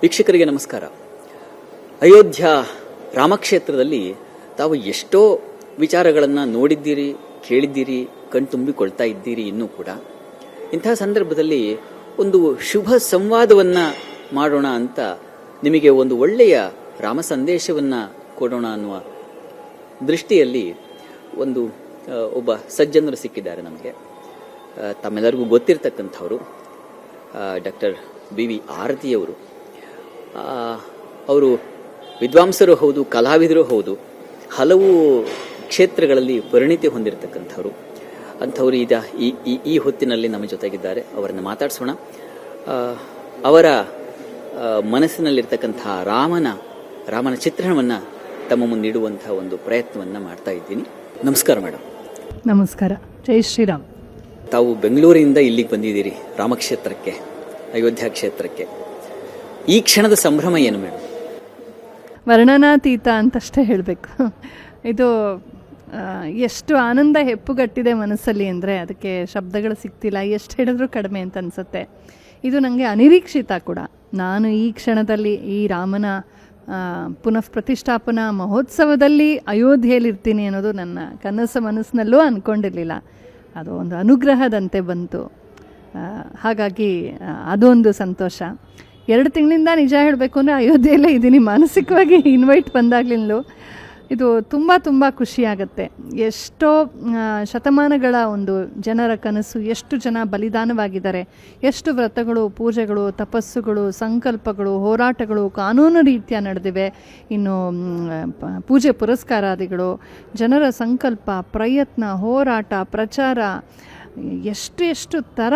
ವೀಕ್ಷಕರಿಗೆ ನಮಸ್ಕಾರ. ಅಯೋಧ್ಯ ರಾಮಕ್ಷೇತ್ರದಲ್ಲಿ ತಾವು ಎಷ್ಟೋ ವಿಚಾರಗಳನ್ನು ನೋಡಿದ್ದೀರಿ, ಕೇಳಿದ್ದೀರಿ, ಕಣ್ತುಂಬಿಕೊಳ್ತಾ ಇದ್ದೀರಿ. ಇನ್ನೂ ಕೂಡ ಇಂತಹ ಸಂದರ್ಭದಲ್ಲಿ ಒಂದು ಶುಭ ಸಂವಾದವನ್ನು ಮಾಡೋಣ ಅಂತ ನಿಮಗೆ ಒಂದು ಒಳ್ಳೆಯ ರಾಮ ಸಂದೇಶವನ್ನು ಕೊಡೋಣ ಅನ್ನುವ ದೃಷ್ಟಿಯಲ್ಲಿ ಒಬ್ಬ ಸಜ್ಜನರು ಸಿಕ್ಕಿದ್ದಾರೆ ನಮಗೆ. ತಮ್ಮೆಲ್ಲರಿಗೂ ಗೊತ್ತಿರತಕ್ಕಂಥವರು ಡಾಕ್ಟರ್ BV ಆರತಿಯವರು. ಅವರು ವಿದ್ವಾಂಸರು ಹೌದು, ಕಲಾವಿದರು ಹೌದು, ಹಲವು ಕ್ಷೇತ್ರಗಳಲ್ಲಿ ಪರಿಣಿತಿ ಹೊಂದಿರತಕ್ಕಂಥವ್ರು. ಅಂಥವರು ಈ ಹೊತ್ತಿನಲ್ಲಿ ನಮ್ಮ ಜೊತೆಗಿದ್ದಾರೆ. ಅವರನ್ನು ಮಾತಾಡಿಸೋಣ. ಅವರ ಮನಸ್ಸಿನಲ್ಲಿರ್ತಕ್ಕಂಥ ರಾಮನ ಚಿತ್ರಣವನ್ನು ತಮ್ಮ ಮುಂದೆ ಇಡುವಂತಹ ಒಂದು ಪ್ರಯತ್ನವನ್ನು ಮಾಡ್ತಾ ಇದ್ದೀನಿ. ನಮಸ್ಕಾರ ಮೇಡಮ್. ನಮಸ್ಕಾರ. ಜೈ ಶ್ರೀರಾಮ್. ತಾವು ಬೆಂಗಳೂರಿನಿಂದ ಇಲ್ಲಿಗೆ ಬಂದಿದ್ದೀರಿ, ರಾಮಕ್ಷೇತ್ರಕ್ಕೆ, ಅಯೋಧ್ಯ ಕ್ಷೇತ್ರಕ್ಕೆ. ಈ ಕ್ಷಣದ ಸಂಭ್ರಮ ಏನು ಮೇಡಮ್? ವರ್ಣನಾತೀತ ಅಂತಷ್ಟೇ ಹೇಳಬೇಕು. ಇದು ಎಷ್ಟು ಆನಂದ ಹೆಪ್ಪುಗಟ್ಟಿದೆ ಮನಸ್ಸಲ್ಲಿ ಅಂದರೆ ಅದಕ್ಕೆ ಶಬ್ದಗಳು ಸಿಗ್ತಿಲ್ಲ. ಎಷ್ಟು ಹೇಳಿದ್ರೂ ಕಡಿಮೆ ಅಂತ ಅನಿಸುತ್ತೆ. ಇದು ನನಗೆ ಅನಿರೀಕ್ಷಿತ ಕೂಡ. ನಾನು ಈ ಕ್ಷಣದಲ್ಲಿ ಈ ರಾಮನ ಪುನಃ ಪ್ರತಿಷ್ಠಾಪನಾ ಮಹೋತ್ಸವದಲ್ಲಿ ಅಯೋಧ್ಯೆಯಲ್ಲಿರ್ತೀನಿ ಅನ್ನೋದು ನನ್ನ ಮನಸ್ಸಿನಲ್ಲೂ ಅಂದ್ಕೊಂಡಿರಲಿಲ್ಲ. ಅದು ಒಂದು ಅನುಗ್ರಹದಂತೆ ಬಂತು. ಹಾಗಾಗಿ ಅದೊಂದು ಸಂತೋಷ. 2 ತಿಂಗಳಿಂದ ನಿಜ ಹೇಳಬೇಕು ಅಂದರೆ ಅಯೋಧ್ಯೆಯಲ್ಲೇ ಇದ್ದೀನಿ. ಮಾನಸಿಕವಾಗಿ ಇನ್ವೈಟ್ ಬಂದಾಗಲಿಂದಲೂ ಇದು ತುಂಬ ಖುಷಿಯಾಗತ್ತೆ. ಎಷ್ಟೋ ಶತಮಾನಗಳ ಒಂದು ಜನರ ಕನಸು, ಎಷ್ಟು ಜನ ಬಲಿದಾನವಾಗಿದ್ದಾರೆ, ಎಷ್ಟು ವ್ರತಗಳು, ಪೂಜೆಗಳು, ತಪಸ್ಸುಗಳು, ಸಂಕಲ್ಪಗಳು, ಹೋರಾಟಗಳು ಕಾನೂನು ರೀತಿಯ ನಡೆದಿವೆ. ಇನ್ನು ಪೂಜೆ ಪುರಸ್ಕಾರಾದಿಗಳು, ಜನರ ಸಂಕಲ್ಪ, ಪ್ರಯತ್ನ, ಹೋರಾಟ, ಪ್ರಚಾರ, ಎಷ್ಟು ಥರ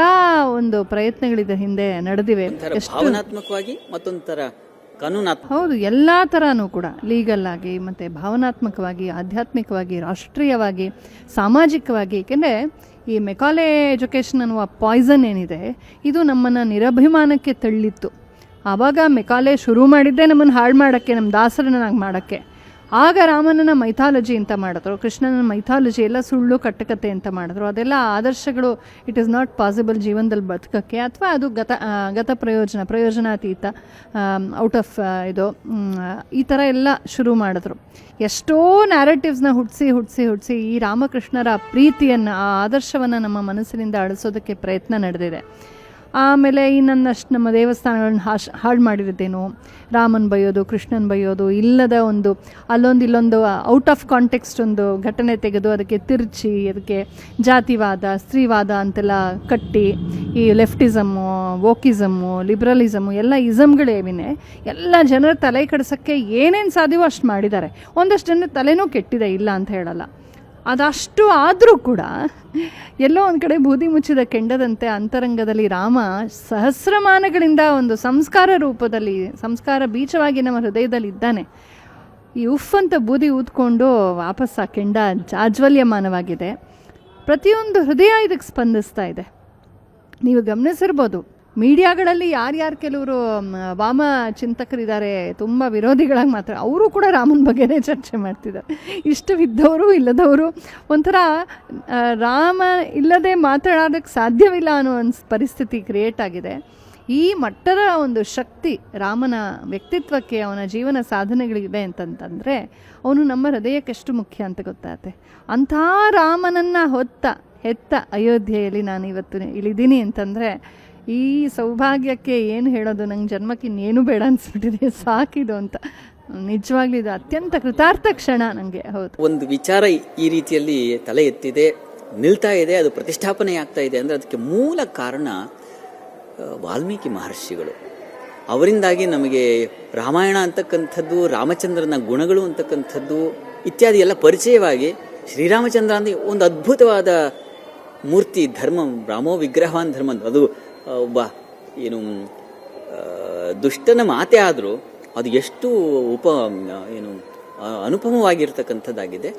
ಒಂದು ಪ್ರಯತ್ನಗಳಿದೆ ಹಿಂದೆ ನಡೆದಿವೆ. ಭಾವನಾತ್ಮಕವಾಗಿ ಮತ್ತೊಂದು ಥರ ಕಾನೂನಾತ್ಮಕ, ಹೌದು, ಎಲ್ಲ ಥರನೂ ಕೂಡ ಲೀಗಲ್ ಆಗಿ ಮತ್ತು ಭಾವನಾತ್ಮಕವಾಗಿ, ಆಧ್ಯಾತ್ಮಿಕವಾಗಿ, ರಾಷ್ಟ್ರೀಯವಾಗಿ, ಸಾಮಾಜಿಕವಾಗಿ. ಏಕೆಂದರೆ ಈ ಮೆಕಾಲೆ ಎಜುಕೇಷನ್ ಅನ್ನುವ ಪಾಯ್ಸನ್ ಏನಿದೆ, ಇದು ನಮ್ಮನ್ನು ನಿರಭಿಮಾನಕ್ಕೆ ತಳ್ಳಿತ್ತು. ಆವಾಗ ಮೆಕಾಲೆ ಶುರು ಮಾಡಿದ್ದೇ ನಮ್ಮನ್ನು ಹಾಳು ಮಾಡೋಕ್ಕೆ, ನಮ್ಮ ದಾಸರನ್ನಾಗಿ ಮಾಡೋಕ್ಕೆ. ಆಗ ರಾಮನನ್ನ ಮೈಥಾಲಜಿ ಅಂತ ಮಾಡಿದ್ರು, ಕೃಷ್ಣನ ಮೈಥಾಲಜಿ ಎಲ್ಲ ಸುಳ್ಳು ಕಟ್ಟಕತೆ ಅಂತ ಮಾಡಿದ್ರು. ಅದೆಲ್ಲ ಆದರ್ಶಗಳು ಇಟ್ ಈಸ್ ನಾಟ್ ಪಾಸಿಬಲ್ ಜೀವನದಲ್ಲಿ ಬದುಕೋಕ್ಕೆ, ಅಥವಾ ಅದು ಗತ ಪ್ರಯೋಜನಾತೀತ, ಔಟ್ ಆಫ್ ಇದು, ಈ ಥರ ಎಲ್ಲ ಶುರು ಮಾಡಿದ್ರು. ಎಷ್ಟೋ ನ್ಯಾರೇಟಿವ್ಸ್ನ ಹುಟ್ಟಿಸಿ ಈ ರಾಮಕೃಷ್ಣರ ಪ್ರೀತಿಯನ್ನು, ಆ ಆದರ್ಶವನ್ನು ನಮ್ಮ ಮನಸ್ಸಿನಿಂದ ಅಳಿಸೋದಕ್ಕೆ ಪ್ರಯತ್ನ ನಡೆದಿದೆ. ಆಮೇಲೆ ಇನ್ನೊಂದಷ್ಟು ನಮ್ಮ ದೇವಸ್ಥಾನಗಳನ್ನ ಹಾಳು ಮಾಡಿರೋದೇನು, ರಾಮನ್ ಬೈಯೋದು, ಕೃಷ್ಣನ್ ಬೈಯೋದು, ಇಲ್ಲದ ಒಂದು ಇಲ್ಲೊಂದು ಔಟ್ ಆಫ್ ಕಾಂಟೆಕ್ಸ್ಟ್ ಒಂದು ಘಟನೆ ತೆಗೆದು ಅದಕ್ಕೆ ತಿರುಚಿ, ಅದಕ್ಕೆ ಜಾತಿವಾದ, ಸ್ತ್ರೀವಾದ ಅಂತೆಲ್ಲ ಕಟ್ಟಿ, ಈ ಲೆಫ್ಟಿಸಮ್ಮು, ವೋಕಿಸಮ್ಮು, ಲಿಬ್ರಲಿಸಮು ಎಲ್ಲ ಇಸಮ್ಗಳೇವಿನೇ ಎಲ್ಲ ಜನರ ತಲೆ ಕೆಡಿಸೋಕ್ಕೆ ಏನೇನು ಸಾಧ್ಯವೋ ಅಷ್ಟು ಮಾಡಿದ್ದಾರೆ. ಒಂದಷ್ಟು ಜನ ತಲೆನೂ ಕೆಟ್ಟಿದೆ, ಇಲ್ಲ ಅಂತ ಹೇಳಲ್ಲ. ಅದಷ್ಟು ಆದರೂ ಕೂಡ ಎಲ್ಲೋ ಒಂದು ಕಡೆ ಬೂದಿ ಮುಚ್ಚಿದ ಕೆಂಡದಂತೆ ಅಂತರಂಗದಲ್ಲಿ ರಾಮ ಸಹಸ್ರಮಾನಗಳಿಂದ ಒಂದು ಸಂಸ್ಕಾರ ರೂಪದಲ್ಲಿ, ಸಂಸ್ಕಾರ ಬೀಜವಾಗಿ ನಮ್ಮ ಹೃದಯದಲ್ಲಿ ಇದ್ದಾನೆ. ಈ ಅಂತ ಬೂದಿ ಊದ್ಕೊಂಡು ವಾಪಸ್ ಆ ಕೆಂಡ ಜಾಜ್ವಲ್ಯಮಾನವಾಗಿದೆ. ಪ್ರತಿಯೊಂದು ಹೃದಯ ಇದಕ್ಕೆ ಸ್ಪಂದಿಸ್ತಾ ಇದೆ. ನೀವು ಗಮನಿಸಿರ್ಬೋದು, ಮೀಡಿಯಾಗಳಲ್ಲಿ ಯಾರ್ಯಾರು ಕೆಲವರು ವಾಮ ಚಿಂತಕರಿದ್ದಾರೆ, ತುಂಬ ವಿರೋಧಿಗಳಾಗಿ ಮಾತ್ರ, ಅವರು ಕೂಡ ರಾಮನ ಬಗ್ಗೆನೇ ಚರ್ಚೆ ಮಾಡ್ತಿದ್ದಾರೆ. ಇಷ್ಟವಿದ್ದವರು ಇಲ್ಲದವರು, ಒಂಥರ ರಾಮ ಇಲ್ಲದೆ ಮಾತಾಡೋದಕ್ಕೆ ಸಾಧ್ಯವಿಲ್ಲ ಅನ್ನೋ ಒಂದು ಪರಿಸ್ಥಿತಿ ಕ್ರಿಯೇಟ್ ಆಗಿದೆ. ಈ ಮಟ್ಟದ ಒಂದು ಶಕ್ತಿ ರಾಮನ ವ್ಯಕ್ತಿತ್ವಕ್ಕೆ, ಅವನ ಜೀವನ ಸಾಧನೆಗಳಿದೆ ಅಂತಂತಂದರೆ ಅವನು ನಮ್ಮ ಹೃದಯಕ್ಕೆ ಎಷ್ಟು ಮುಖ್ಯ ಅಂತ ಗೊತ್ತಾಗುತ್ತೆ. ಅಂಥ ರಾಮನನ್ನು ಹೆತ್ತ ಅಯೋಧ್ಯೆಯಲ್ಲಿ ನಾನು ಇವತ್ತು ಇಳಿದ್ದೀನಿ ಅಂತಂದರೆ ಈ ಸೌಭಾಗ್ಯಕ್ಕೆ ಏನು ಹೇಳೋದು, ನಂಗೆ ಜನ್ಮಕ್ಕೆ ಇನ್ನೇನು ಬೇಡ ಅನಿಸ್ಬಿಟ್ಟಿದೆ, ಸಾಕಿದು ಅಂತ. ನಿಜವಾಗ್ಲೂ ಇದು ಅತ್ಯಂತ ಕೃತಾರ್ಥ ಕ್ಷಣ ನನಗೆ. ಹೌದು, ಒಂದು ವಿಚಾರ ಈ ರೀತಿಯಲ್ಲಿ ತಲೆ ಎತ್ತಿದೆ, ನಿಲ್ತಾ ಇದೆ, ಅದು ಪ್ರತಿಷ್ಠಾಪನೆ ಆಗ್ತಾ ಇದೆ ಅಂದರೆ ಅದಕ್ಕೆ ಮೂಲ ಕಾರಣ ವಾಲ್ಮೀಕಿ ಮಹರ್ಷಿಗಳು. ಅವರಿಂದಾಗಿ ನಮಗೆ ರಾಮಾಯಣ ಅಂತಕ್ಕಂಥದ್ದು, ರಾಮಚಂದ್ರನ ಗುಣಗಳು ಅಂತಕ್ಕಂಥದ್ದು ಇತ್ಯಾದಿ ಎಲ್ಲ ಪರಿಚಯವಾಗಿ, ಶ್ರೀರಾಮಚಂದ್ರ ಅಂದರೆ ಒಂದು ಅದ್ಭುತವಾದ ಮೂರ್ತಿ, ಧರ್ಮ, ರಾಮೋ ವಿಗ್ರಹವಾನ್ ಧರ್ಮ, ಅದು ಒಬ್ಬ ದುಷ್ಟನ ಮಾತೆ ಆದರೂ ಅದು ಎಷ್ಟು ಅನುಪಮವಾಗಿರ್ತಕ್ಕಂಥದ್ದಾಗಿದೆ.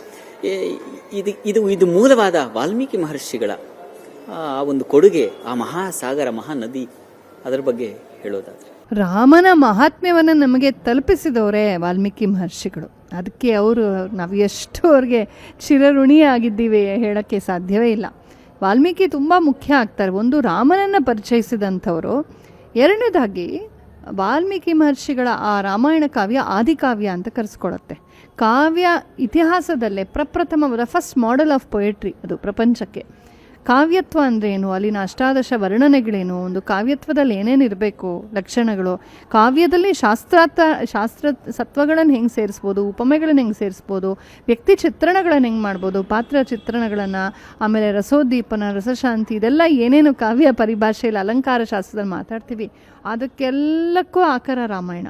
ಇದು ಮೂಲವಾದ ವಾಲ್ಮೀಕಿ ಮಹರ್ಷಿಗಳ ಆ ಒಂದು ಕೊಡುಗೆ, ಆ ಮಹಾಸಾಗರ, ಮಹಾನದಿ, ಅದರ ಬಗ್ಗೆ ಹೇಳೋದಾದ್ರೆ ರಾಮನ ಮಹಾತ್ಮ್ಯವನ್ನು ನಮಗೆ ತಲುಪಿಸಿದವರೇ ವಾಲ್ಮೀಕಿ ಮಹರ್ಷಿಗಳು. ಅದಕ್ಕೆ ನಾವು ಎಷ್ಟು ಅವ್ರಿಗೆ ಚಿರಋಣಿಯಾಗಿದ್ದೀವಿ ಹೇಳೋಕ್ಕೆ ಸಾಧ್ಯವೇ ಇಲ್ಲ. ವಾಲ್ಮೀಕಿ ತುಂಬ ಮುಖ್ಯ ಆಗ್ತಾರೆ. ಒಂದು, ರಾಮನನ್ನು ಪರಿಚಯಿಸಿದಂಥವರು. ಎರಡನೇದಾಗಿ ವಾಲ್ಮೀಕಿ ಮಹರ್ಷಿಗಳ ಆ ರಾಮಾಯಣ ಕಾವ್ಯ ಆದಿಕಾವ್ಯ ಅಂತ ಕರೆಸ್ಕೊಳತ್ತೆ. ಕಾವ್ಯ ಇತಿಹಾಸದಲ್ಲೇ ಪ್ರಪ್ರಥಮ ಫಸ್ಟ್ ಮಾಡೆಲ್ ಆಫ್ ಪೊಯೆಟ್ರಿ ಅದು ಪ್ರಪಂಚಕ್ಕೆ. ಕಾವ್ಯತ್ವ ಅಂದ್ರೇನು, ಅಲ್ಲಿನ ಅಷ್ಟಾದಶ ವರ್ಣನೆಗಳೇನು, ಒಂದು ಕಾವ್ಯತ್ವದಲ್ಲಿ ಏನೇನು ಇರಬೇಕು ಲಕ್ಷಣಗಳು, ಕಾವ್ಯದಲ್ಲಿ ಶಾಸ್ತ್ರ ಸತ್ವಗಳನ್ನು ಹೆಂಗೆ ಸೇರಿಸ್ಬೋದು, ಉಪಮೆಗಳನ್ನು ಹೆಂಗೆ ಸೇರಿಸ್ಬೋದು, ವ್ಯಕ್ತಿ ಚಿತ್ರಣಗಳನ್ನು ಹೆಂಗೆ ಮಾಡ್ಬೋದು, ಪಾತ್ರ ಚಿತ್ರಣಗಳನ್ನು, ಆಮೇಲೆ ರಸೋದ್ದೀಪನ, ರಸಶಾಂತಿ, ಇದೆಲ್ಲ ಏನೇನು ಕಾವ್ಯ ಪರಿಭಾಷೆಯಲ್ಲಿ ಅಲಂಕಾರ ಶಾಸ್ತ್ರದಲ್ಲಿ ಮಾತಾಡ್ತೀವಿ ಅದಕ್ಕೆಲ್ಲಕ್ಕೂ ಆಕರ ರಾಮಾಯಣ.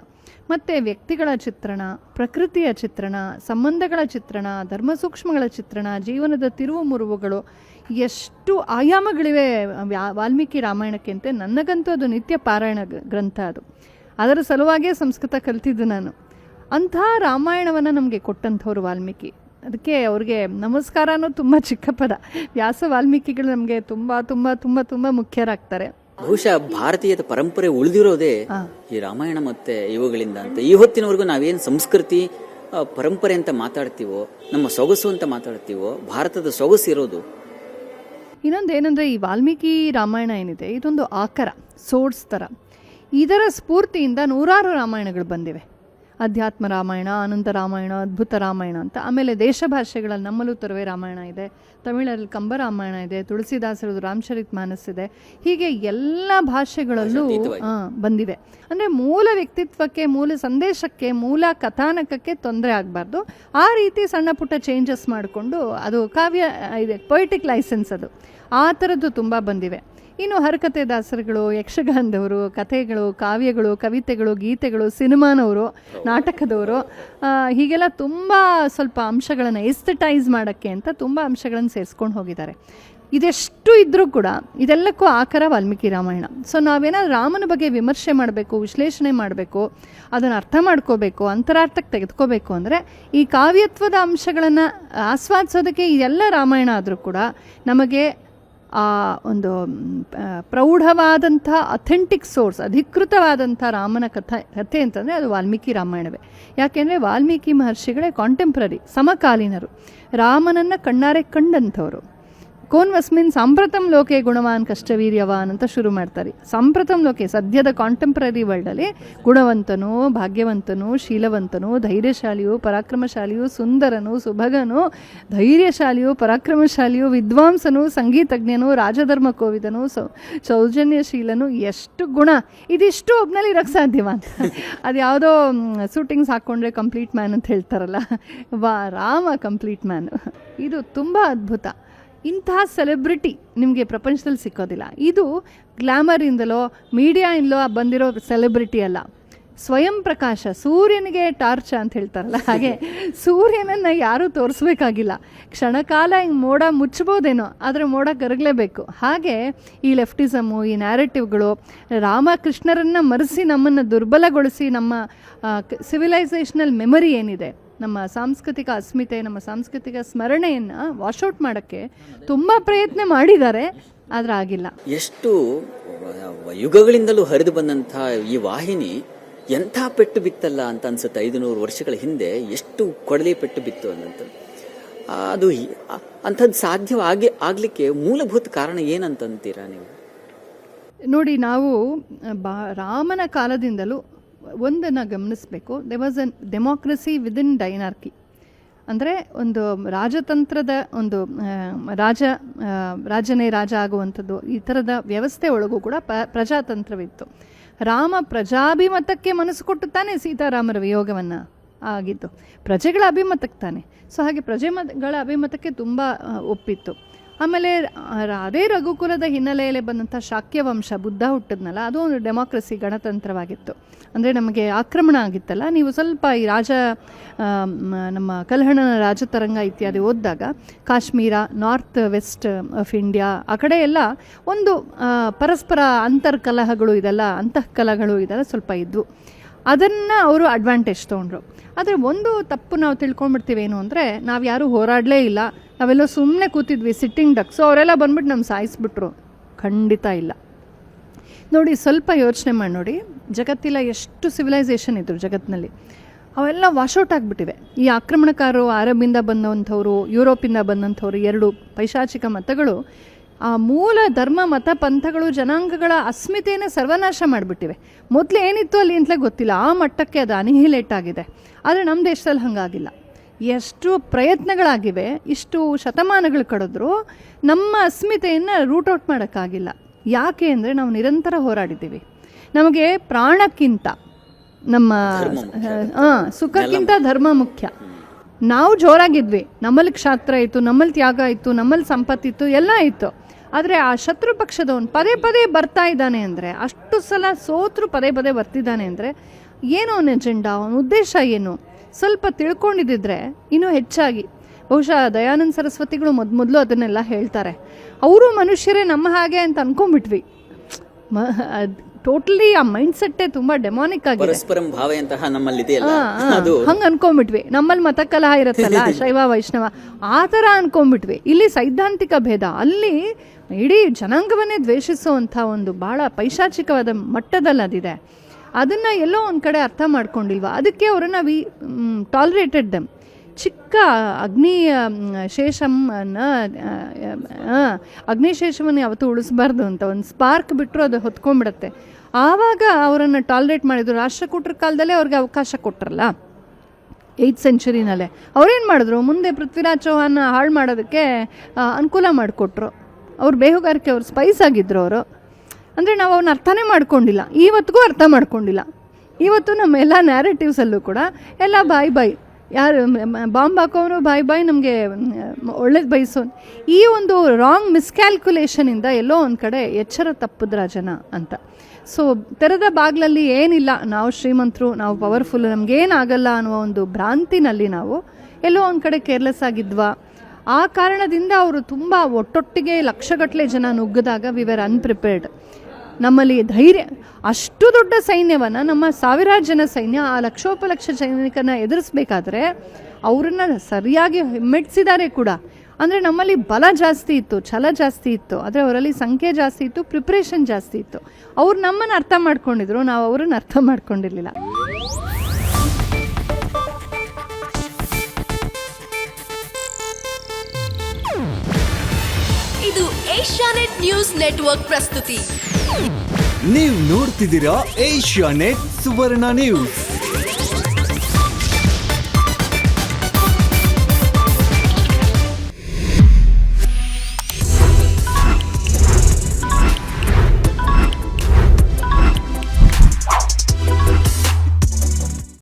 ಮತ್ತು ವ್ಯಕ್ತಿಗಳ ಚಿತ್ರಣ, ಪ್ರಕೃತಿಯ ಚಿತ್ರಣ, ಸಂಬಂಧಗಳ ಚಿತ್ರಣ, ಧರ್ಮ ಸೂಕ್ಷ್ಮಗಳ ಚಿತ್ರಣ, ಜೀವನದ ತಿರುವು ಮುರುವುಗಳು, ಎಷ್ಟು ಆಯಾಮಗಳಿವೆ ವಾಲ್ಮೀಕಿ ರಾಮಾಯಣಕ್ಕೆ ಅಂತ. ನನಗಂತೂ ಅದು ನಿತ್ಯ ಪಾರಾಯಣ ಗ್ರಂಥ. ಅದು ಅದರ ಸಲುವಾಗೇ ಸಂಸ್ಕೃತ ಕಲಿತಿದ್ದು ನಾನು. ಅಂಥ ರಾಮಾಯಣವನ್ನು ನಮಗೆ ಕೊಟ್ಟಂಥವ್ರು ವಾಲ್ಮೀಕಿ. ಅದಕ್ಕೆ ಅವ್ರಿಗೆ ನಮಸ್ಕಾರ ಅನ್ನೋದು ತುಂಬ ಚಿಕ್ಕ ಪದ. ವ್ಯಾಸ ವಾಲ್ಮೀಕಿಗಳು ನಮಗೆ ತುಂಬ ತುಂಬ ತುಂಬ ತುಂಬ ಮುಖ್ಯರಾಗ್ತಾರೆ. ಬಹುಶಃ ಭಾರತೀಯದ ಪರಂಪರೆ ಉಳಿದಿರೋದೇ ಈ ರಾಮಾಯಣ ಮತ್ತೆ ಇವುಗಳಿಂದ ಅಂತ. ಈ ಹೊತ್ತಿನವರೆಗೂ ನಾವೇನು ಸಂಸ್ಕೃತಿ ಪರಂಪರೆ ಅಂತ ಮಾತಾಡ್ತೀವೋ, ನಮ್ಮ ಸೊಗಸು ಅಂತ ಮಾತಾಡ್ತೀವೋ, ಭಾರತದ ಸೊಗಸು ಇರೋದು. ಇನ್ನೊಂದೇನೆಂದರೆ ಈ ವಾಲ್ಮೀಕಿ ರಾಮಾಯಣ ಏನಿದೆ ಇದೊಂದು ಆಕರ, ಸೋರ್ಸ್ ಥರ. ಇದರ ಸ್ಫೂರ್ತಿಯಿಂದ ನೂರಾರು ರಾಮಾಯಣಗಳು ಬಂದಿವೆ. ಅಧ್ಯಾತ್ಮ ರಾಮಾಯಣ, ಅನಂತ ರಾಮಾಯಣ, ಅದ್ಭುತ ರಾಮಾಯಣ ಅಂತ. ಆಮೇಲೆ ದೇಶ ಭಾಷೆಗಳಲ್ಲಿ ನಮ್ಮಲ್ಲೂ ತರುವೆ ರಾಮಾಯಣ ಇದೆ, ತಮಿಳಲ್ಲಿ ಕಂಬ ರಾಮಾಯಣ ಇದೆ, ತುಳಸಿದಾಸರದು ರಾಮಚರಿತ್ ಮಾನಸ್ ಇದೆ. ಹೀಗೆ ಎಲ್ಲ ಭಾಷೆಗಳಲ್ಲೂ ಬಂದಿವೆ. ಅಂದರೆ ಮೂಲ ವ್ಯಕ್ತಿತ್ವಕ್ಕೆ, ಮೂಲ ಸಂದೇಶಕ್ಕೆ, ಮೂಲ ಕಥಾನಕಕ್ಕೆ ತೊಂದರೆ ಆಗಬಾರ್ದು. ಆ ರೀತಿ ಸಣ್ಣ ಪುಟ್ಟ ಚೇಂಜಸ್ ಮಾಡಿಕೊಂಡು ಅದು ಕಾವ್ಯ ಇದೆ, ಪೊಯಿಟಿಕ್ ಲೈಸೆನ್ಸ್ ಅದು. ಆ ಥರದ್ದು ತುಂಬ ಬಂದಿವೆ. ಇನ್ನು ಹರಕತೆ ದಾಸರುಗಳು, ಯಕ್ಷಗಾನದವರು, ಕಥೆಗಳು, ಕಾವ್ಯಗಳು, ಕವಿತೆಗಳು, ಗೀತೆಗಳು, ಸಿನಿಮಾನವರು, ನಾಟಕದವರು, ಹೀಗೆಲ್ಲ ತುಂಬ ಸ್ವಲ್ಪ ಅಂಶಗಳನ್ನು ಎಸ್ಥೆಟೈಸ್ ಮಾಡೋಕ್ಕೆ ಅಂತ ತುಂಬ ಅಂಶಗಳನ್ನು ಸೇರಿಸ್ಕೊಂಡು ಹೋಗಿದ್ದಾರೆ. ಇದೆಷ್ಟು ಇದ್ದರೂ ಕೂಡ ಇದೆಲ್ಲಕ್ಕೂ ಆಕರ ವಾಲ್ಮೀಕಿ ರಾಮಾಯಣ. ಸೊ ನಾವೇನಾದ್ರು ರಾಮನ ಬಗ್ಗೆ ವಿಮರ್ಶೆ ಮಾಡಬೇಕು, ವಿಶ್ಲೇಷಣೆ ಮಾಡಬೇಕು, ಅದನ್ನು ಅರ್ಥ ಮಾಡ್ಕೋಬೇಕು, ಅಂತರಾರ್ಥಕ್ಕೆ ತೆಗೆದುಕೋಬೇಕು ಅಂದರೆ ಈ ಕಾವ್ಯತ್ವದ ಅಂಶಗಳನ್ನು ಆಸ್ವಾದಿಸೋದಕ್ಕೆ ಇದೆಲ್ಲ ರಾಮಾಯಣ ಆದರೂ ಕೂಡ ನಮಗೆ ಆ ಒಂದು ಪ್ರೌಢವಾದಂಥ ಅಥೆಂಟಿಕ್ ಸೋರ್ಸ್, ಅಧಿಕೃತವಾದಂಥ ರಾಮನ ಕಥೆ ಅಂತಂದರೆ ಅದು ವಾಲ್ಮೀಕಿ ರಾಮಾಯಣವೇ. ಯಾಕೆಂದರೆ ವಾಲ್ಮೀಕಿ ಮಹರ್ಷಿಗಳೇ ಕಾಂಟೆಂಪ್ರರಿ, ಸಮಕಾಲೀನರು, ರಾಮನನ್ನು ಕಣ್ಣಾರೆ ಕಂಡಂಥವರು. ಕೋನ್ವಸ್ಮಿನ್ ಸಾಂಪ್ರತಂ ಲೋಕೆ ಗುಣವಾನ್ ಕಷ್ಟವೀರ್ಯವಾನ್ ಅಂತ ಶುರು ಮಾಡ್ತಾರೆ. ಸಾಂಪ್ರತಂ ಲೋಕೆ, ಸದ್ಯದ ಕಾಂಟೆಂಪ್ರರಿ ವರ್ಲ್ಡಲ್ಲಿ ಗುಣವಂತನು, ಭಾಗ್ಯವಂತನು, ಶೀಲವಂತನು, ಧೈರ್ಯಶಾಲಿಯು, ಪರಾಕ್ರಮಶಾಲಿಯು, ಸುಂದರನು, ಸುಭಗನು, ಧೈರ್ಯಶಾಲಿಯು, ಪರಾಕ್ರಮಶಾಲಿಯು, ವಿದ್ವಾಂಸನು, ಸಂಗೀತಜ್ಞನು, ರಾಜಧರ್ಮ ಕೋವಿದನು, ಸೌಜನ್ಯಶೀಲನು, ಎಷ್ಟು ಗುಣ, ಇದಿಷ್ಟು ಒಬ್ಬನಲ್ಲಿ ಇರೋಕ್ಕೆ ಸಾಧ್ಯವ ಅಂತ. ಅದು ಯಾವುದೋ ಶೂಟಿಂಗ್ಸ್ ಹಾಕ್ಕೊಂಡ್ರೆ ಕಂಪ್ಲೀಟ್ ಮ್ಯಾನ್ ಅಂತ ಹೇಳ್ತಾರಲ್ಲ, ರಾಮ ಕಂಪ್ಲೀಟ್ ಮ್ಯಾನ್. ಇದು ತುಂಬ ಅದ್ಭುತ. ಇಂತಹ ಸೆಲೆಬ್ರಿಟಿ ನಿಮಗೆ ಪ್ರಪಂಚದಲ್ಲಿ ಸಿಕ್ಕೋದಿಲ್ಲ. ಇದು ಗ್ಲಾಮರಿಂದಲೋ ಮೀಡಿಯಾಯಿಂದಲೋ ಬಂದಿರೋ ಸೆಲೆಬ್ರಿಟಿ ಅಲ್ಲ. ಸ್ವಯಂ ಪ್ರಕಾಶ, ಸೂರ್ಯನಿಗೆ ಟಾರ್ಚ್ ಅಂತ ಹೇಳ್ತಾರಲ್ಲ ಹಾಗೆ ಸೂರ್ಯನನ್ನು ಯಾರೂ ತೋರಿಸ್ಬೇಕಾಗಿಲ್ಲ. ಕ್ಷಣಕಾಲ ಹಿಂಗೆ ಮೋಡ ಮುಚ್ಚಬೋದೇನೋ, ಆದರೆ ಮೋಡ ಕರಗಲೇಬೇಕು. ಹಾಗೆ ಈ ಲೆಫ್ಟಿಸಮು, ಈ ನ್ಯಾರೇಟಿವ್ಗಳು ರಾಮಕೃಷ್ಣರನ್ನು ಮರೆಸಿ ನಮ್ಮನ್ನು ದುರ್ಬಲಗೊಳಿಸಿ ನಮ್ಮ ಸಿವಿಲೈಸೇಷನಲ್ ಮೆಮೊರಿ ಏನಿದೆ, ನಮ್ಮ ಸಾಂಸ್ಕೃತಿಕ ಅಸ್ಮಿತೆ, ನಮ್ಮ ಸಾಂಸ್ಕೃತಿಕ ಸ್ಮರಣೆಯನ್ನು ವಾಶೌಟ್ ಮಾಡೋಕ್ಕೆ ತುಂಬ ಪ್ರಯತ್ನ ಮಾಡಿದ್ದಾರೆ, ಆದರೆ ಆಗಿಲ್ಲ. ಎಷ್ಟು ಯುಗಗಳಿಂದಲೂ ಹರಿದು ಬಂದಂಥ ಈ ವಾಹಿನಿ ಎಂಥ ಪೆಟ್ಟು ಬಿತ್ತಲ್ಲ ಅಂತ ಅನ್ಸುತ್ತೆ. 500 ವರ್ಷಗಳ ಹಿಂದೆ ಎಷ್ಟು ಕೊಡಲಿ ಪೆಟ್ಟು ಬಿತ್ತು ಅನ್ನಂತ. ಅದು ಅಂಥದ್ದು ಆಗ್ಲಿಕ್ಕೆ ಮೂಲಭೂತ ಕಾರಣ ಏನಂತೀರಾ ನೀವು? ನೋಡಿ, ನಾವು ರಾಮನ ಕಾಲದಿಂದಲೂ ಒಂದನ್ನು ಗಮನಿಸಬೇಕು. There was a democracy within ಡೈನಾರ್ಕಿ. ಅಂದರೆ ಒಂದು ರಾಜತಂತ್ರದ ಒಂದು ರಾಜನೇ ರಾಜ ಆಗುವಂಥದ್ದು, ಈ ಥರದ ವ್ಯವಸ್ಥೆ ಒಳಗೂ ಕೂಡ ಪ್ರಜಾತಂತ್ರವಿತ್ತು. ರಾಮ ಪ್ರಜಾಭಿಮತಕ್ಕೆ ಮನಸ್ಸು ಕೊಟ್ಟು ತಾನೇ ಸೀತಾರಾಮರ ವಿಯೋಗವನ್ನು ಆಗಿದ್ದು, ಪ್ರಜೆಗಳ ಅಭಿಮತಕ್ಕೆ ತಾನೆ. ಸೊ ಹಾಗೆ ಪ್ರಜೆಗಳ ಅಭಿಮತಕ್ಕೆ ತುಂಬ ಒಪ್ಪಿತ್ತು. ಆಮೇಲೆ ಅದೇ ರಘುಕುಲದ ಹಿನ್ನೆಲೆಯಲ್ಲಿ ಬಂದಂಥ ಶಾಕ್ಯ ವಂಶ, ಬುದ್ಧ ಹುಟ್ಟಿದ್ನಲ್ಲ, ಅದು ಒಂದು ಡೆಮೋಕ್ರಸಿ, ಗಣತಂತ್ರವಾಗಿತ್ತು. ಅಂದರೆ ನಮಗೆ ಆಕ್ರಮಣ ಆಗಿತ್ತಲ್ಲ, ನೀವು ಸ್ವಲ್ಪ ಈ ನಮ್ಮ ಕಲ್ಹಣನ ರಾಜತರಂಗ ಇತ್ಯಾದಿ ಓದಿದಾಗ Kashmir, north west of India ಆ ಕಡೆ ಎಲ್ಲ ಒಂದು ಪರಸ್ಪರ ಅಂತರ್ಕಲಹಗಳು ಅಂತಃಕಲಹಗಳು ಇದೆಲ್ಲ ಸ್ವಲ್ಪ ಇದ್ವು. ಅದನ್ನು ಅವರು ಅಡ್ವಾಂಟೇಜ್ ತೊಗೊಂಡ್ರು. ಆದರೆ ಒಂದು ತಪ್ಪು ನಾವು ತಿಳ್ಕೊಂಡ್ಬಿಡ್ತೀವಿ ಏನು ಅಂದರೆ, ನಾವು ಯಾರೂ ಹೋರಾಡಲೇ ಇಲ್ಲ, ನಾವೆಲ್ಲ ಸುಮ್ಮನೆ ಕೂತಿದ್ವಿ ಸಿಟ್ಟಿಂಗ್ ಡಕ್, ಸೊ ಅವರೆಲ್ಲ ಬಂದ್ಬಿಟ್ಟು ನಮ್ಮ ಸಾಯಿಸ್ಬಿಟ್ರು. ಖಂಡಿತ ಇಲ್ಲ. ನೋಡಿ, ಸ್ವಲ್ಪ ಯೋಚನೆ ಮಾಡಿ ನೋಡಿ, ಜಗತ್ತಿಲ್ಲ ಎಷ್ಟು ಸಿವಿಲೈಸೇಷನ್ ಇದ್ರು ಜಗತ್ತಿನಲ್ಲಿ, ಅವೆಲ್ಲ ವಾಶೌಟ್ ಆಗಿಬಿಟ್ಟಿವೆ. ಈ ಆಕ್ರಮಣಕಾರರು, ಅರಬಿಂದ ಬಂದಂಥವ್ರು, ಯುರೋಪಿಂದ ಬಂದಂಥವ್ರು, 2 ಪೈಶಾಚಿಕ ಮತಗಳು ಆ ಮೂಲ ಧರ್ಮ ಮತ ಪಂಥಗಳು ಜನಾಂಗಗಳ ಅಸ್ಮಿತೆಯನ್ನು ಸರ್ವನಾಶ ಮಾಡಿಬಿಟ್ಟಿವೆ. ಮೊದಲು ಏನಿತ್ತು ಅಲ್ಲಿ ಅಂತಲೇ ಗೊತ್ತಿಲ್ಲ, ಆ ಮಟ್ಟಕ್ಕೆ ಅದು ಅನಿಹಿಲೇಟ್ ಆಗಿದೆ. ಆದರೆ ನಮ್ಮ ದೇಶದಲ್ಲಿ ಹಾಗಾಗಿಲ್ಲ. ಎಷ್ಟು ಪ್ರಯತ್ನಗಳಾಗಿವೆ, ಇಷ್ಟು ಶತಮಾನಗಳು ಕಳೆದ್ರೂ ನಮ್ಮ ಅಸ್ಮಿತೆಯನ್ನು ರೂಟ್ ಔಟ್ ಮಾಡೋಕ್ಕಾಗಿಲ್ಲ. ಯಾಕೆ ಅಂದರೆ ನಾವು ನಿರಂತರ ಹೋರಾಡಿದ್ದೀವಿ. ನಮಗೆ ಪ್ರಾಣಕ್ಕಿಂತ ನಮ್ಮ ಸುಖಕ್ಕಿಂತ ಧರ್ಮ ಮುಖ್ಯ. ನಾವು ಜೋರಾಗಿದ್ವಿ, ನಮ್ಮಲ್ಲಿ ಕ್ಷಾತ್ರ ಇತ್ತು, ನಮ್ಮಲ್ಲಿ ತ್ಯಾಗ ಇತ್ತು, ನಮ್ಮಲ್ಲಿ ಸಂಪತ್ತಿತ್ತು, ಎಲ್ಲ ಇತ್ತು. ಆದರೆ ಆ ಶತ್ರು ಪಕ್ಷದವನು ಪದೇ ಪದೇ ಬರ್ತಾ ಇದ್ದಾನೆ ಅಂದರೆ, ಅಷ್ಟು ಸಲ ಸೋತರು ಪದೇ ಪದೇ ಬರ್ತಿದ್ದಾನೆ ಅಂದರೆ ಏನೋ ಅವನ ಅಜೆಂಡಾ, ಅವನ ಉದ್ದೇಶ ಏನು ಸ್ವಲ್ಪ ತಿಳ್ಕೊಂಡಿದ್ದಿದ್ರೆ ಇನ್ನೂ ಹೆಚ್ಚಾಗಿ. ಬಹುಶಃ ದಯಾನಂದ ಸರಸ್ವತಿಗಳು ಮೊದಲು ಅದನ್ನೆಲ್ಲ ಹೇಳ್ತಾರೆ. ಅವರು ಮನುಷ್ಯರೇ ನಮ್ಮ ಹಾಗೆ ಅಂತ ಅನ್ಕೊಂಡ್ಬಿಟ್ವಿ. ಟೋಟಲಿ ಆ ಮೈಂಡ್ ಸೆಟ್ಟೇ ತುಂಬಾ ಡೆಮಾನಿಕ್ ಆಗಿದೆ. ಪರಸ್ಪರಂ ಭಾವಯಂತಹ ನಮ್ಮಲ್ಲಿದೆ ಹಂಗೆ ಅನ್ಕೊಂಡ್ಬಿಟ್ವಿ. ನಮ್ಮಲ್ಲಿ ಮತಕಲಹ ಇರುತ್ತಲ್ಲ, ಶೈವ ವೈಷ್ಣವ, ಆ ಥರ ಅನ್ಕೊಂಡ್ಬಿಟ್ವಿ. ಇಲ್ಲಿ ಸೈದ್ಧಾಂತಿಕ ಭೇದ, ಅಲ್ಲಿ ಇಡೀ ಜನಾಂಗವನ್ನೇ ದ್ವೇಷಿಸುವಂಥ ಒಂದು ಭಾಳ ಪೈಶಾಚಿಕವಾದ ಮಟ್ಟದಲ್ಲಿ ಅದಿದೆ. ಅದನ್ನು ಎಲ್ಲೋ ಒಂದು ಕಡೆ ಅರ್ಥ ಮಾಡ್ಕೊಂಡಿಲ್ವಾ, ಅದಕ್ಕೆ ಅವರನ್ನು ಟಾಲರೇಟೆಡ್ ದೆಮ್. ಚಿಕ್ಕ ಅಗ್ನಿಶೇಷವನ್ನು ಯಾವತ್ತೂ ಉಳಿಸ್ಬಾರ್ದು ಅಂತ ಒಂದು ಸ್ಪಾರ್ಕ್ ಬಿಟ್ಟರು ಅದು ಹೊತ್ಕೊಂಡ್ಬಿಡತ್ತೆ. ಆವಾಗ ಅವರನ್ನು ಟಾಲರೇಟ್ ಮಾಡಿದ್ರು. ರಾಷ್ಟ್ರಕೂಟರ ಕಾಲದಲ್ಲೇ ಅವ್ರಿಗೆ ಅವಕಾಶ ಕೊಟ್ರಲ್ಲ 8th ಸೆಂಚುರಿನಲ್ಲೇ. ಅವ್ರೇನು ಮಾಡಿದ್ರು, ಮುಂದೆ ಪೃಥ್ವಿರಾಜ್ ಚೌಹಾನ್ ಹಾಳು ಮಾಡೋದಕ್ಕೆ ಅನುಕೂಲ ಮಾಡಿಕೊಟ್ರು. ಅವ್ರು ಬೇಹುಗಾರಿಕೆ, ಅವ್ರು ಸ್ಪೈಸ್ ಆಗಿದ್ರು ಅವರು. ಅಂದರೆ ನಾವು ಅವನ್ನ ಅರ್ಥನೇ ಮಾಡ್ಕೊಂಡಿಲ್ಲ, ಇವತ್ತಿಗೂ ಅರ್ಥ ಮಾಡ್ಕೊಂಡಿಲ್ಲ. ಇವತ್ತು ನಮ್ಮ ಎಲ್ಲ ನ್ಯಾರೇಟಿವ್ಸಲ್ಲೂ ಕೂಡ ಎಲ್ಲ ಬಾಯ್ ಯಾರು ಬಾಂಬ್ ಹಾಕೋನು ಬಾಯ್ ನಮಗೆ ಒಳ್ಳೇದು ಬಯಸೋನು. ಈ ಒಂದು ರಾಂಗ್ ಮಿಸ್ಕ್ಯಾಲ್ಕುಲೇಷನಿಂದ ಎಲ್ಲೋ ಒಂದು ಕಡೆ ಎಚ್ಚರ ತಪ್ಪಿದ್ರ ಜನ ಅಂತ. ಸೊ ತೆರೆದ ಬಾಗಿಲಲ್ಲಿ ಏನಿಲ್ಲ, ನಾವು ಶ್ರೀಮಂತರು, ನಾವು ಪವರ್ಫುಲ್, ನಮಗೇನಾಗಲ್ಲ ಅನ್ನುವ ಒಂದು ಭ್ರಾಂತಿನಲ್ಲಿ ನಾವು ಎಲ್ಲೋ ಒಂದು ಕಡೆ ಕೇರ್ಲೆಸ್ ಆಗಿದ್ವಾ. ಆ ಕಾರಣದಿಂದ ಅವರು ತುಂಬ ಒಟ್ಟೊಟ್ಟಿಗೆ ಲಕ್ಷಗಟ್ಟಲೆ ಜನ ನುಗ್ಗಿದಾಗ ವಿ ವೇರ್ ಅನ್ಪ್ರಿಪೇರ್ಡ್. ನಮ್ಮಲ್ಲಿ ಧೈರ್ಯ, ಅಷ್ಟು ದೊಡ್ಡ ಸೈನ್ಯವನ್ನು, ನಮ್ಮ ಸಾವಿರಾರು ಜನ ಸೈನ್ಯ ಆ ಲಕ್ಷೋಪಲಕ್ಷ ಸೈನಿಕನ ಎದುರಿಸ್ಬೇಕಾದ್ರೆ ಅವರನ್ನು ಸರಿಯಾಗಿ ಮೆಟ್ಟಿಸಿದ್ದಾರೆ ಕೂಡ. ಅಂದರೆ ನಮ್ಮಲ್ಲಿ ಬಲ ಜಾಸ್ತಿ ಇತ್ತು, ಛಲ ಜಾಸ್ತಿ ಇತ್ತು, ಆದರೆ ಅವರಲ್ಲಿ ಸಂಖ್ಯೆ ಜಾಸ್ತಿ ಇತ್ತು, ಪ್ರಿಪ್ರೇಷನ್ ಜಾಸ್ತಿ ಇತ್ತು. ಅವ್ರು ನಮ್ಮನ್ನು ಅರ್ಥ ಮಾಡ್ಕೊಂಡಿದ್ರು, ನಾವು ಅವರನ್ನು ಅರ್ಥ ಮಾಡ್ಕೊಂಡಿರಲಿಲ್ಲ. ಇದು ಏಷ್ಯಾನೆಟ್ ನ್ಯೂಸ್ ನೆಟ್ವರ್ಕ್ ಪ್ರಸ್ತುತಿ. ನೀವು ನೋಡ್ತಿದ್ದೀರಾ ಏಷ್ಯಾನೆಟ್ ಸುವರ್ಣ ನ್ಯೂಸ್.